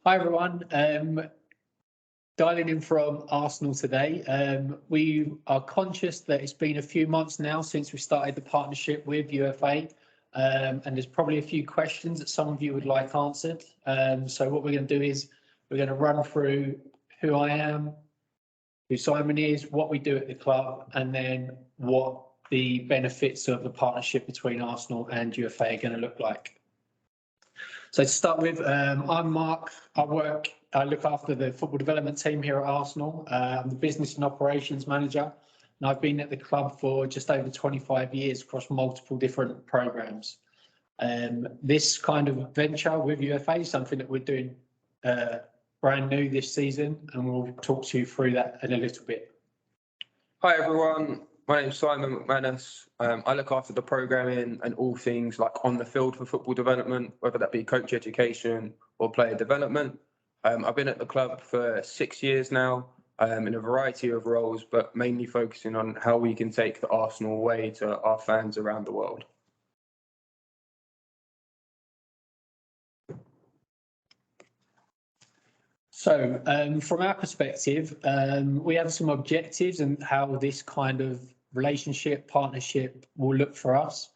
Hi everyone, dialing in from Arsenal today. We are conscious that it's been a few months now since we started the partnership with UFA, and there's probably a few questions that some of you would like answered. So what we're going to do is we're going to run through who I am, who Simon is, what we do at the club, and then what the benefits of the partnership between Arsenal and UFA are going to look like. So to start with, I'm Mark. I look after the football development team here at Arsenal. I'm the business and operations manager, and I've been at the club for just over 25 years across multiple different programs. This kind of venture with UFA is something that we're doing brand new this season, and we'll talk to you through that in a little bit. Hi everyone, my name's Simon McManus. I look after the programming and all things like on the field for football development, whether that be coach education or player development. I've been at the club for 6 years now, in a variety of roles, but mainly focusing on how we can take the Arsenal way to our fans around the world. So from our perspective, we have some objectives and how this kind of partnership will look for us.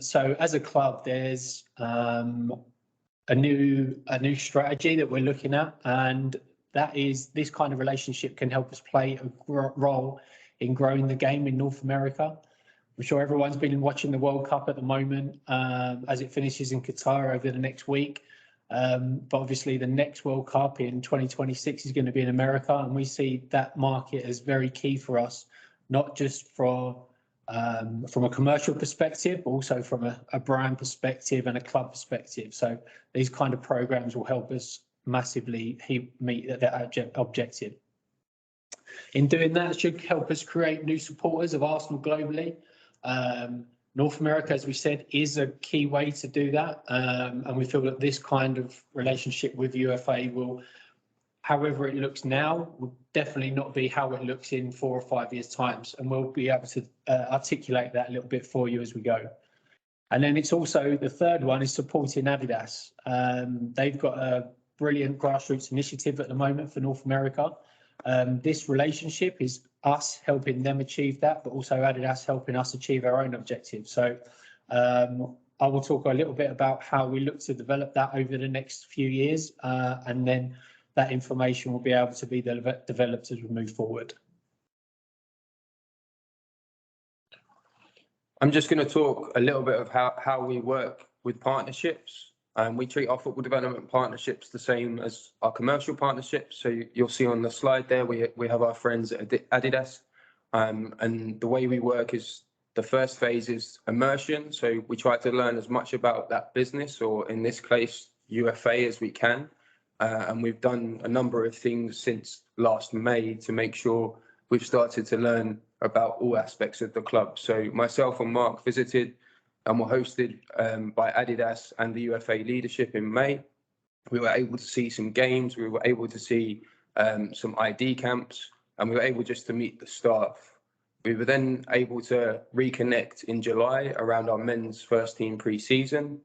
So as a club, there's a new strategy that we're looking at, and that is this kind of relationship can help us play a role in growing the game in North America. I'm sure everyone's been watching the World Cup at the moment as it finishes in Qatar over the next week. But obviously the next World Cup in 2026 is going to be in America, and we see that market as very key for us, not just from a commercial perspective, but also from a brand perspective and a club perspective. So these kind of programs will help us massively meet that objective. In doing that, it should help us create new supporters of Arsenal globally. North America, as we said, is a key way to do that, and we feel that this kind of relationship with UFA will, however it looks now, will definitely not be how it looks in 4 or 5 years' time, and we'll be able to articulate that a little bit for you as we go. And then it's also, the third one is supporting Adidas. They've got a brilliant grassroots initiative at the moment for North America. This relationship is us helping them achieve that, but also Adidas helping us achieve our own objectives. So I will talk a little bit about how we look to develop that over the next few years, and then that information will be able to be developed as we move forward. I'm just going to talk a little bit of how we work with partnerships. We treat our football development partnerships the same as our commercial partnerships. So you'll see on the slide there, we have our friends at Adidas. And the way we work is the first phase is immersion. So we try to learn as much about that business, or in this case, UFA, as we can. And we've done a number of things since last May to make sure we've started to learn about all aspects of the club. So myself and Mark visited and were hosted by Adidas and the UFA leadership in May. We were able to see some games, we were able to see some ID camps, and we were able just to meet the staff. We were then able to reconnect in July around our men's first team pre-season,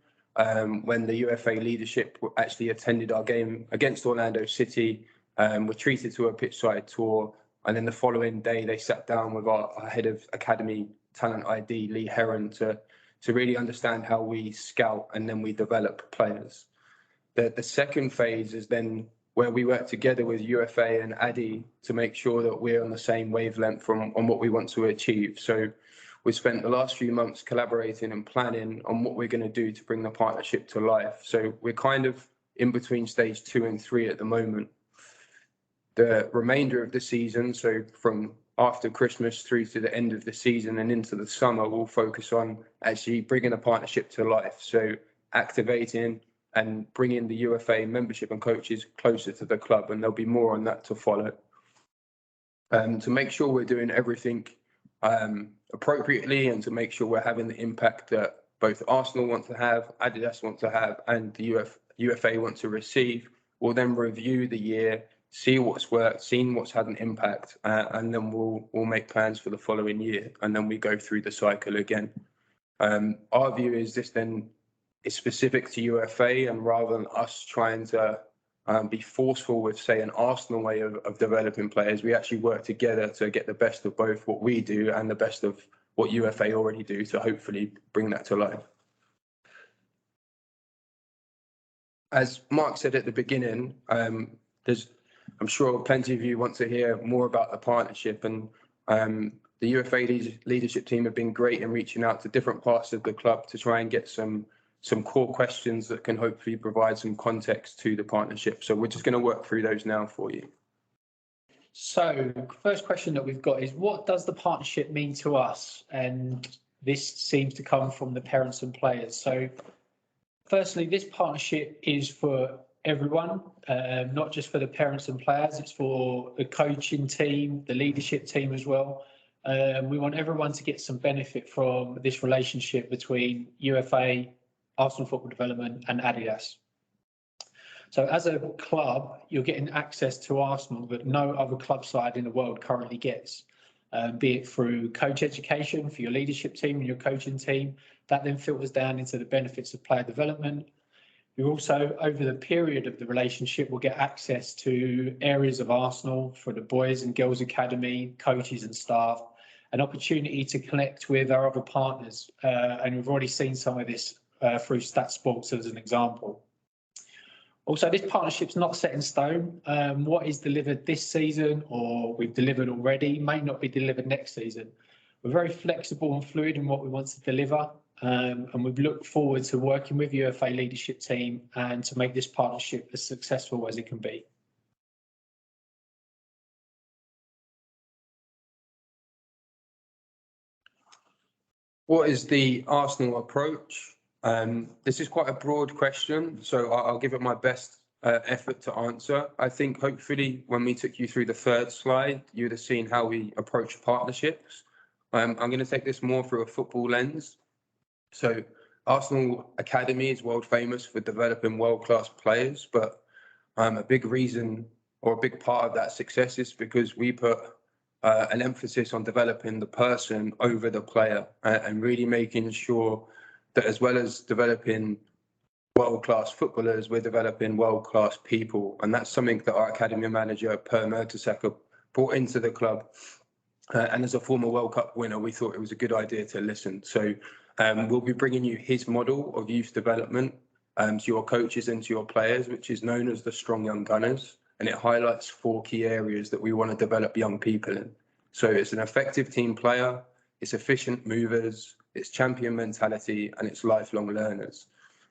when the UFA leadership actually attended our game against Orlando City, were treated to a pitchside tour, and then the following day they sat down with our head of academy talent ID, Lee Heron, to really understand how we scout and then we develop players. The second phase is then where we work together with UFA and Addy to make sure that we're on the same wavelength on what we want to achieve. So we spent the last few months collaborating and planning on what we're going to do to bring the partnership to life. So we're kind of in between stage 2 and 3 at the moment. The remainder of the season, so from after Christmas through to the end of the season and into the summer, we'll focus on actually bringing the partnership to life. So activating and bringing the UFA membership and coaches closer to the club, and there'll be more on that to follow. To make sure we're doing everything appropriately, and to make sure we're having the impact that both Arsenal want to have, Adidas want to have, and the UFA want to receive, we'll then review the year, see what's worked, see what's had an impact, and then we'll make plans for the following year, and then we go through the cycle again. Our view is this then is specific to UFA, and rather than us trying to be forceful with, say, an Arsenal way of developing players. We actually work together to get the best of both what we do and the best of what UFA already do to hopefully bring that to life. As Mark said at the beginning, I'm sure plenty of you want to hear more about the partnership, and the UFA leadership team have been great in reaching out to different parts of the club to try and get some core questions that can hopefully provide some context to the partnership. So we're just going to work through those now for you. So first question that we've got is, what does the partnership mean to us? And this seems to come from the parents and players. So firstly, this partnership is for everyone, not just for the parents and players. It's for the coaching team, the leadership team as well. We want everyone to get some benefit from this relationship between UFA, Arsenal Football Development and Adidas. So as a club, you're getting access to Arsenal that no other club side in the world currently gets, be it through coach education for your leadership team and your coaching team. That then filters down into the benefits of player development. You also, over the period of the relationship, will get access to areas of Arsenal for the boys and girls academy, coaches and staff, an opportunity to connect with our other partners. And we've already seen some of this through Stat Sports as an example. Also, this partnership's not set in stone. What is delivered this season or we've delivered already may not be delivered next season. We're very flexible and fluid in what we want to deliver, and we look forward to working with UFA leadership team and to make this partnership as successful as it can be. What is the Arsenal approach? This is quite a broad question, so I'll give it my best effort to answer. I think hopefully when we took you through the third slide, you would have seen how we approach partnerships. I'm going to take this more through a football lens. So Arsenal Academy is world famous for developing world-class players, but a big reason or a big part of that success is because we put an emphasis on developing the person over the player and really making sure that as well as developing world-class footballers, we're developing world-class people. And that's something that our academy manager, Per Mertesacker, brought into the club. And as a former World Cup winner, we thought it was a good idea to listen. So we'll be bringing you his model of youth development to your coaches and to your players, which is known as the Strong Young Gunners. And it highlights 4 key areas that we want to develop young people in. So it's an effective team player, it's efficient movers, it's champion mentality, and it's lifelong learners.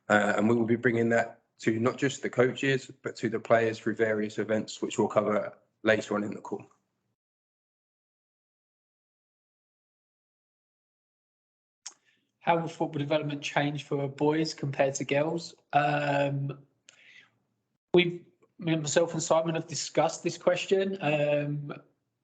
And we will be bringing that to not just the coaches, but to the players through various events, which we'll cover later on in the call. How will football development change for boys compared to girls? Myself and Simon have discussed this question.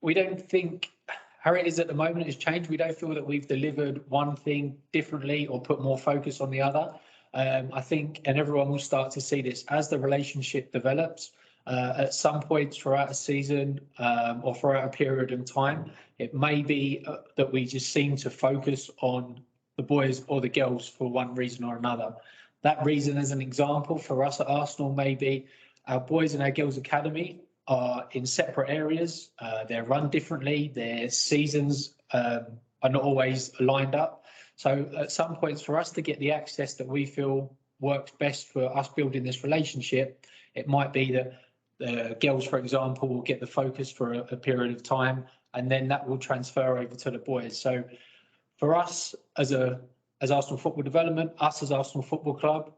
We don't think how it is at the moment has changed. We don't feel that we've delivered one thing differently or put more focus on the other. I think, and everyone will start to see this as the relationship develops. At some points throughout a season or throughout a period of time, it may be that we just seem to focus on the boys or the girls for one reason or another. That reason, as an example, for us at Arsenal, may be our boys and our girls academy are in separate areas. They're run differently. Their seasons are not always lined up. So at some points, for us to get the access that we feel works best for us building this relationship, it might be that the girls, for example, will get the focus for a period of time, and then that will transfer over to the boys. So for us as Arsenal Football Development, us as Arsenal Football Club,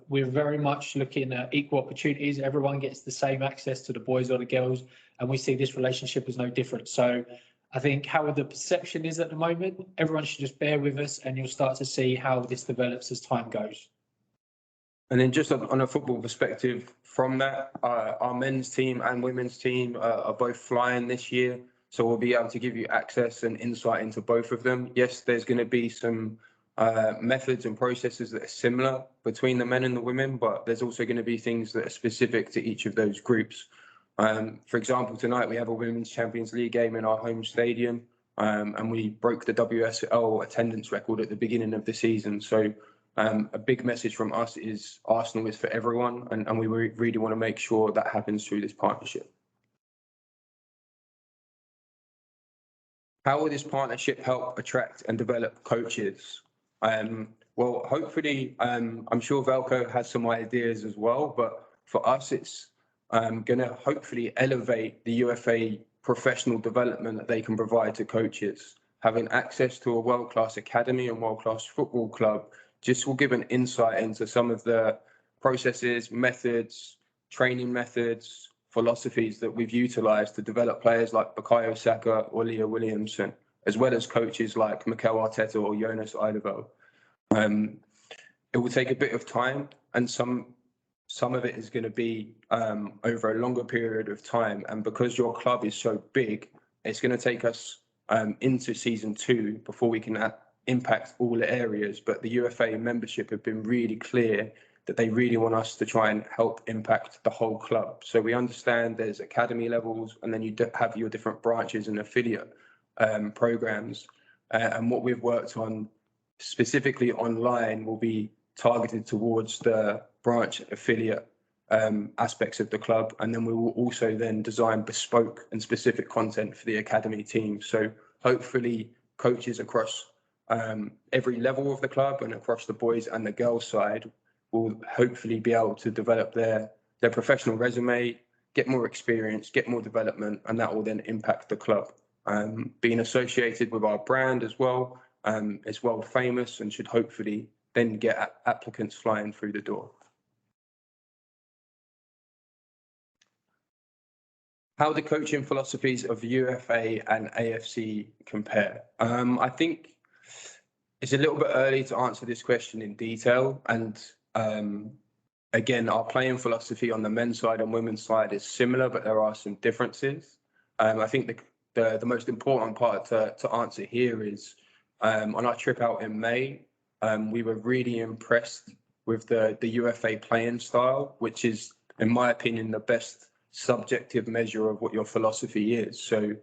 we're very much looking at equal opportunities. Everyone gets the same access to the boys or the girls, and we see this relationship as no different. So I think how the perception is at the moment, everyone should just bear with us, and you'll start to see how this develops as time goes. And then just on a football perspective from that, our men's team and women's team are both flying this year. So we'll be able to give you access and insight into both of them. Yes, there's going to be some methods and processes that are similar between the men and the women, but there's also going to be things that are specific to each of those groups. For example, tonight we have a Women's Champions League game in our home stadium, and we broke the WSL attendance record at the beginning of the season. So A big message from us is Arsenal is for everyone, and we really want to make sure that happens through this partnership. How will this partnership help attract and develop coaches? Well, hopefully, I'm sure Velko has some ideas as well, but for us, it's going to hopefully elevate the UFA professional development that they can provide to coaches. Having access to a world-class academy and world-class football club just will give an insight into some of the processes, methods, training methods, philosophies that we've utilised to develop players like Bukayo Saka or Leo Williamson, as well as coaches like Mikel Arteta or Jonas Eidevall. It will take a bit of time, and some of it is going to be over a longer period of time. And because your club is so big, it's going to take us into season 2 before we can impact all the areas. But the UFA membership have been really clear that they really want us to try and help impact the whole club. So we understand there's academy levels, and then you have your different branches and affiliate programs. And what we've worked on specifically online will be targeted towards the branch affiliate aspects of the club. And then we will also then design bespoke and specific content for the academy team. So hopefully coaches across every level of the club and across the boys and the girls side will hopefully be able to develop their professional resume, get more experience, get more development, and that will then impact the club. Being associated with our brand as well is well famous and should hopefully then get applicants flying through the door. How do coaching philosophies of UFA and AFC compare? I think it's a little bit early to answer this question in detail. And again, our playing philosophy on the men's side and women's side is similar, but there are some differences. I think the most important part to answer here is on our trip out in May, we were really impressed with the UFA playing style, which is, in my opinion, the best subjective measure of what your philosophy is. So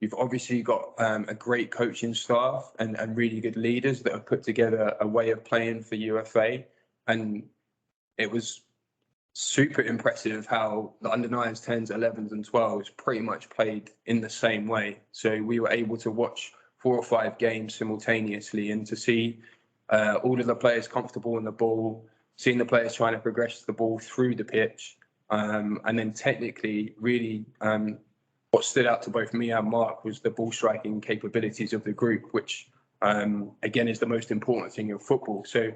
you've obviously got a great coaching staff and really good leaders that have put together a way of playing for UFA. And it was super impressive how the under-9s, 10s, 11s and 12s pretty much played in the same way. So we were able to watch 4 or 5 games simultaneously, and to see all of the players comfortable in the ball, seeing the players trying to progress the ball through the pitch. And then technically, really, what stood out to both me and Mark was the ball striking capabilities of the group, which, again, is the most important thing in football. So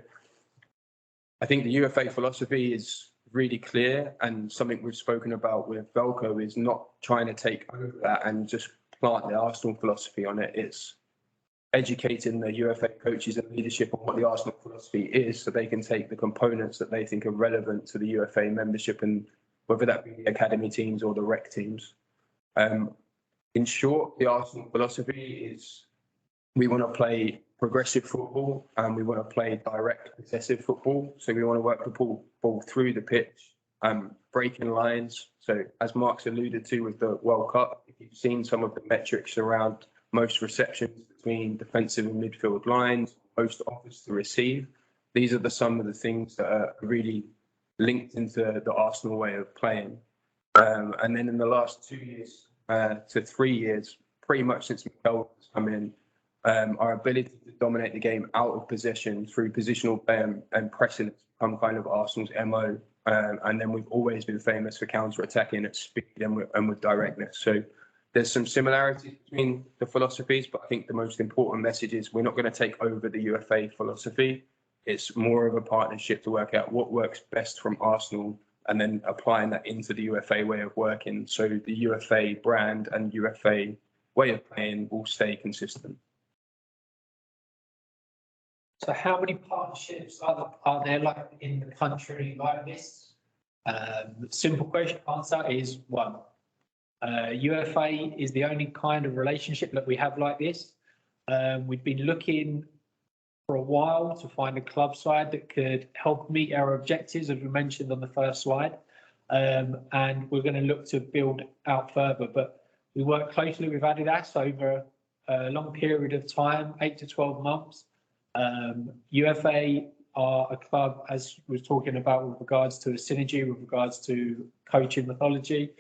I think the UFA philosophy is really clear, and something we've spoken about with Velko is not trying to take over that and just plant the Arsenal philosophy on it. It's educating the UFA coaches and leadership on what the Arsenal philosophy is, so they can take the components that they think are relevant to the UFA membership, and whether that be the academy teams or the rec teams. In short, the Arsenal philosophy is we want to play progressive football and we want to play direct, possessive football. So we want to work the ball through the pitch, breaking lines. So as Mark's alluded to with the World Cup, if you've seen some of the metrics around most receptions between defensive and midfield lines, most offers to receive, these are some of the things that are really linked into the Arsenal way of playing. And then in the last 2 years to 3 years, pretty much since Mikel has come in, our ability to dominate the game out of possession through positional play and pressing has become kind of Arsenal's MO. And then we've always been famous for counter-attacking at speed and with directness. So there's some similarities between the philosophies, but I think the most important message is we're not going to take over the UFA philosophy. It's more of a partnership to work out what works best from Arsenal and then applying that into the UFA way of working. So the UFA brand and UFA way of playing will stay consistent. So how many partnerships are there like in the country like this? Simple question answer is 1. UFA is the only kind of relationship that we have like this. We've been looking for a while to find a club side that could help meet our objectives, as we mentioned on the first slide. And we're going to look to build out further. But we work closely with Adidas over a long period of time, 8 to 12 months. UFA are a club, as we're talking about with regards to a synergy, with regards to coaching mythology.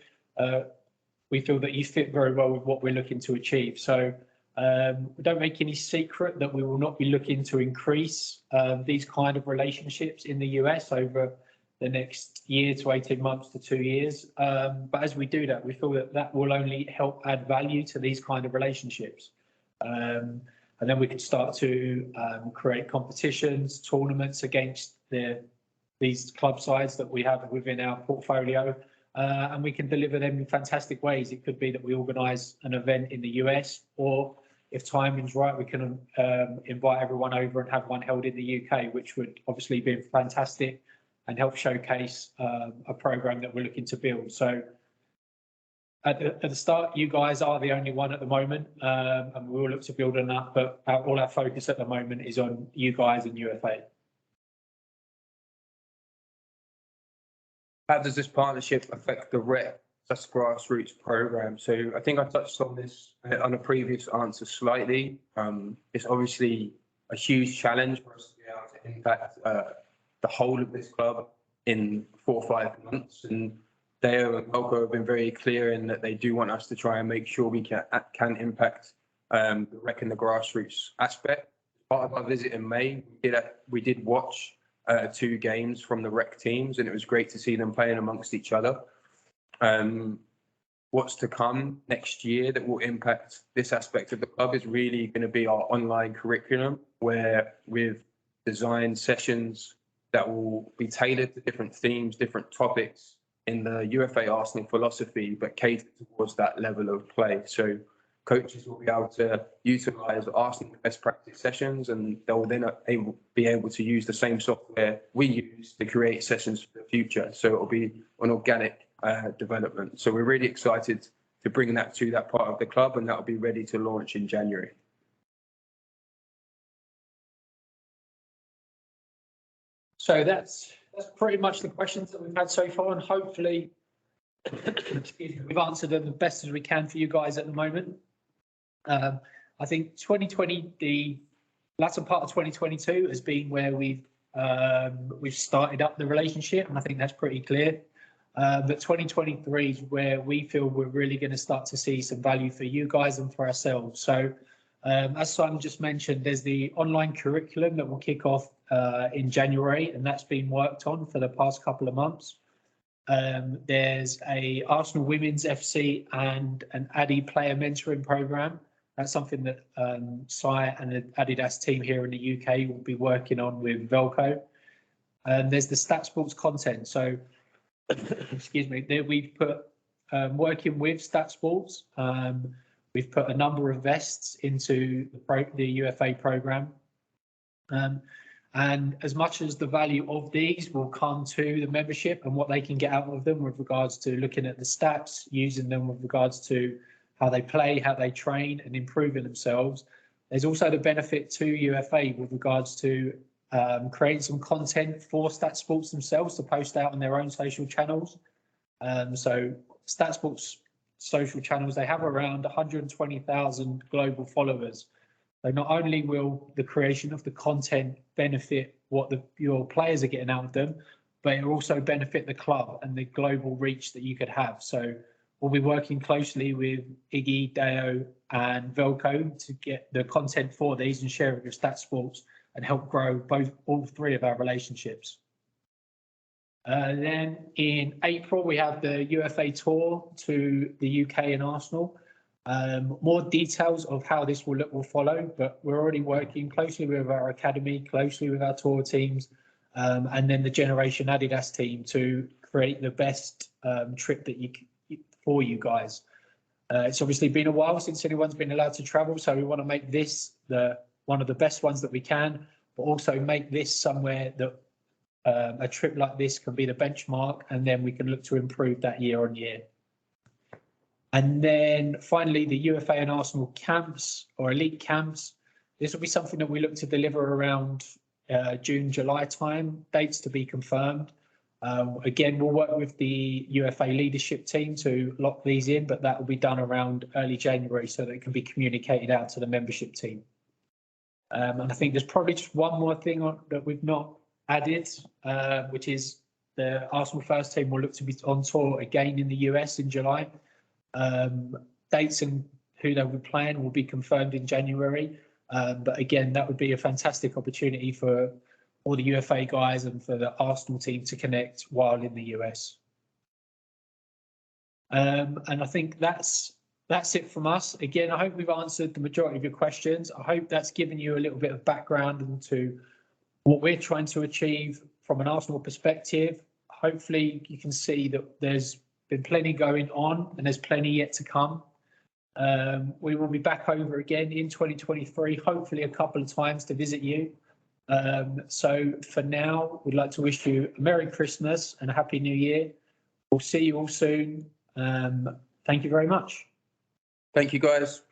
We feel that you fit very well with what we're looking to achieve. So we don't make any secret that we will not be looking to increase these kind of relationships in the US over the next year to 18 months to 2 years. But as we do that, we feel that that will only help add value to these kind of relationships. And then we can start to create competitions, tournaments against these club sides that we have within our portfolio. And we can deliver them in fantastic ways. It could be that we organise an event in the US, or if timing's right, we can invite everyone over and have one held in the UK, which would obviously be fantastic and help showcase a programme that we're looking to build. So at the start, you guys are the only one at the moment, and we will look to build on that, but all our focus at the moment is on you guys and UFA. How does this partnership affect the REC, that's Grassroots program? So I think I touched on this on a previous answer slightly. It's obviously a huge challenge for us to be able to impact the whole of this club in 4 or 5 months. And Deo and Velko have been very clear in that they do want us to try and make sure we can impact the REC and the Grassroots aspect. Part of our visit in May, we did watch 2 games from the REC teams, and it was great to see them playing amongst each other. What's to come next year that will impact this aspect of the club is really going to be our online curriculum, where we've designed sessions that will be tailored to different themes, different topics in the UFA Arsenal philosophy, but catered towards that level of play. So coaches will be able to utilise Arsenal best practice sessions, and they'll then be able to use the same software we use to create sessions for the future. So it'll be an organic development. So we're really excited to bring that to that part of the club, and that'll be ready to launch in January. So that's pretty much the questions that we've had so far, and hopefully we've answered them the best as we can for you guys at the moment. I think 2020, the latter part of 2022 has been where we've started up the relationship, and I think that's pretty clear. But 2023 is where we feel we're really going to start to see some value for you guys and for ourselves. So as Simon just mentioned, there's the online curriculum that will kick off in January, and that's been worked on for the past couple of months. There's a Arsenal Women's FC and an Addy player mentoring program. That's something that Sai and the Adidas team here in the UK will be working on with Velko. And there's the Stat Sports content. So, excuse me, there we've put, working with Stat Sports, we've put a number of vests into the UFA program. And as much as the value of these will come to the membership and what they can get out of them with regards to looking at the stats, using them with regards to how they play, how they train and improving themselves, there's also the benefit to UFA with regards to creating some content for Stat Sports themselves to post out on their own social channels. So Stat Sports social channels, they have around 120,000 global followers. So not only will the creation of the content benefit what your players are getting out of them, but it will also benefit the club and the global reach that you could have. So we'll be working closely with Iggy, Deo and Velko to get the content for these and share it with Stat Sports and help grow all 3 of our relationships. Then in April, we have the UFA tour to the UK and Arsenal. More details of how this will look will follow, but we're already working closely with our academy, closely with our tour teams, and then the Generation Adidas team to create the best trip that for you guys. It's obviously been a while since anyone's been allowed to travel, so we want to make this one of the best ones that we can, but also make this somewhere that a trip like this can be the benchmark, and then we can look to improve that year on year. And then finally, the UFA and Arsenal camps or elite camps. This will be something that we look to deliver around June, July time, dates to be confirmed. Again, we'll work with the UFA leadership team to lock these in, but that will be done around early January so that it can be communicated out to the membership team. And I think there's probably just one more thing that we've not added, which is the Arsenal first team will look to be on tour again in the US in July. Dates and who they will be playing will be confirmed in January. But again, that would be a fantastic opportunity for all the UFA guys and for the Arsenal team to connect while in the US. And I think that's it from us. Again, I hope we've answered the majority of your questions. I hope that's given you a little bit of background into what we're trying to achieve from an Arsenal perspective. Hopefully you can see that there's been plenty going on and there's plenty yet to come. We will be back over again in 2023, hopefully a couple of times to visit you. So for now, we'd like to wish you a Merry Christmas and a Happy New Year. We'll see you all soon. Thank you very much. Thank you, guys.